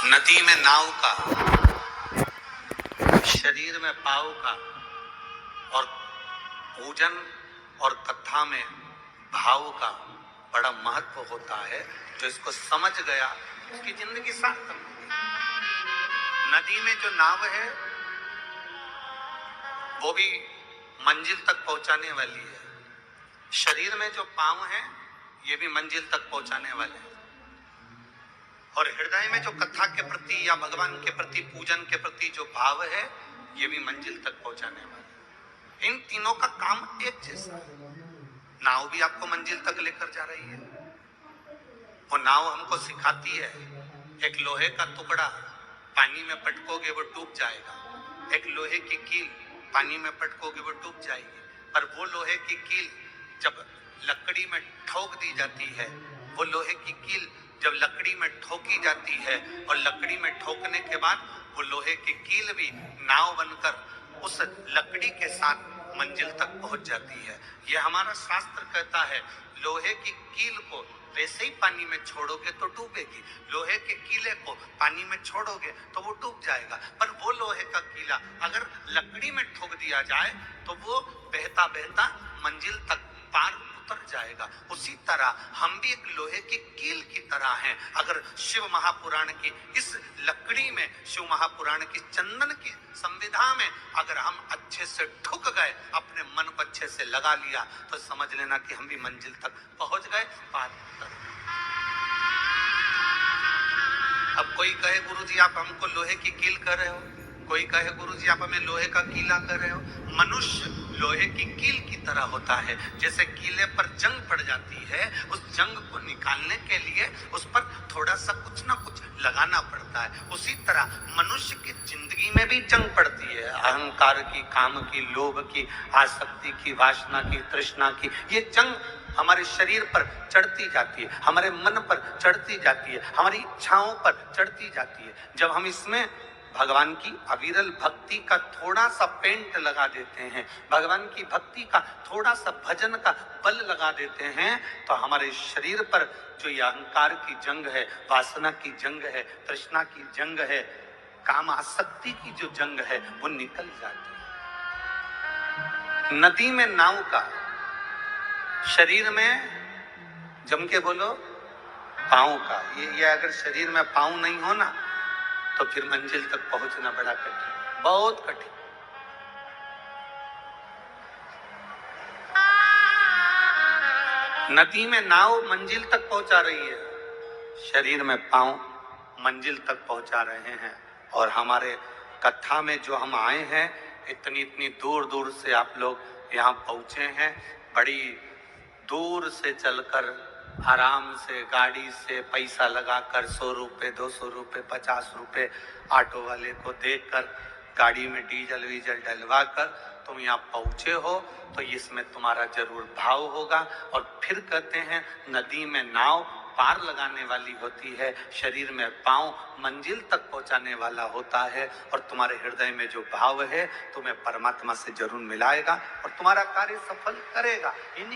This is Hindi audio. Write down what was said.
नदी में नाव का, शरीर में पाव का, और पूजन और कथा में भाव का बड़ा महत्व होता है। जो इसको समझ गया उसकी जिंदगी सार्थक हो गई। नदी में जो नाव है वो भी मंजिल तक पहुंचाने वाली है। शरीर में जो पांव है ये भी मंजिल तक पहुंचाने वाले हैं। और हृदय में जो कथा के प्रति या भगवान के प्रति, पूजन के प्रति जो भाव है ये भी मंजिल तक पहुंचाने वाले। इन तीनों का काम एक जैसा है। नाव भी आपको मंजिल तक लेकर जा रही है। वो नाव हमको सिखाती है, एक लोहे का टुकड़ा पानी में पटकोगे वो डूब जाएगा, एक लोहे की कील पानी में पटकोगे वो डूब जाएगी। पर वो लोहे की कील जब लकड़ी में ठोक दी जाती है, वो लोहे की कील जब लकड़ी में ठोकी जाती है और लकड़ी में ठोकने के बाद वो लोहे की कील भी नाव बनकर उस लकड़ी के साथ मंजिल तक पहुंच जाती है। यह हमारा शास्त्र कहता है, लोहे की कील को वैसे ही पानी में छोड़ोगे तो डूबेगी, लोहे के कीले को पानी में छोड़ोगे तो वो डूब जाएगा। पर वो लोहे का कीला अगर लकड़ी में ठोक दिया जाए तो वो बहता बहता मंजिल तक पार उतर जाएगा। उसी तरह हम भी एक लोहे की कील की तरह हैं। अगर शिव महापुराण की इस लकड़ी में, शिव महापुराण की चंदन की संविधा में अगर हम अच्छे से ठुक गए, अपने मन को अच्छे से लगा लिया, तो समझ लेना कि हम भी मंजिल तक पहुंच गए, पार उतर। अब कोई कहे गुरुजी आप हमको लोहे की कील कर रहे हो, कोई कहे गुरुजी आप हमें लोहे का कीला कर रहे हो। मनुष्य लोहे की कील की तरह होता है। जैसे कीले पर जंग पड़ जाती है, उस जंग को निकालने के लिए उस पर थोड़ा सा कुछ ना कुछ लगाना पड़ता है। उसी तरह मनुष्य की जिंदगी में भी जंग पड़ती है, अहंकार की, काम की, लोभ की, आसक्ति की, वासना की, तृष्णा की। ये जंग हमारे शरीर पर चढ़ती जाती है, हमारे मन पर चढ़ती जाती है, हमारी इच्छाओं पर चढ़ती जाती है। जब हम इसमें भगवान की अविरल भक्ति का थोड़ा सा पेंट लगा देते हैं, भगवान की भक्ति का थोड़ा सा भजन का बल लगा देते हैं, तो हमारे शरीर पर जो ये अहंकार की जंग है, वासना की जंग है, तृष्णा की जंग है, काम आसक्ति की जो जंग है, वो निकल जाती है। नदी में नाव का, शरीर में, जम के बोलो, पांव का। ये अगर शरीर में पांव नहीं हो ना तो फिर मंजिल तक पहुंचना बड़ा कठिन, बहुत कठिन। नदी में नाव मंजिल तक पहुंचा रही है, शरीर में पांव मंजिल तक पहुंचा रहे हैं। और हमारे कथा में जो हम आए हैं, इतनी इतनी दूर दूर से आप लोग यहाँ पहुंचे हैं। बड़ी दूर से चलकर, आराम से, गाड़ी से पैसा लगाकर, 100 रुपये, 200 रुपये, 50 रुपये ऑटो वाले को देकर, गाड़ी में डीजल वीजल डलवा कर तुम यहाँ पहुंचे हो, तो इसमें तुम्हारा जरूर भाव होगा। और फिर कहते हैं नदी में नाव पार लगाने वाली होती है, शरीर में पांव मंजिल तक पहुंचाने वाला होता है। और तुम्हारे हृदय में जो भाव है तुम्हें परमात्मा से जरूर मिलाएगा और तुम्हारा कार्य सफल करेगा।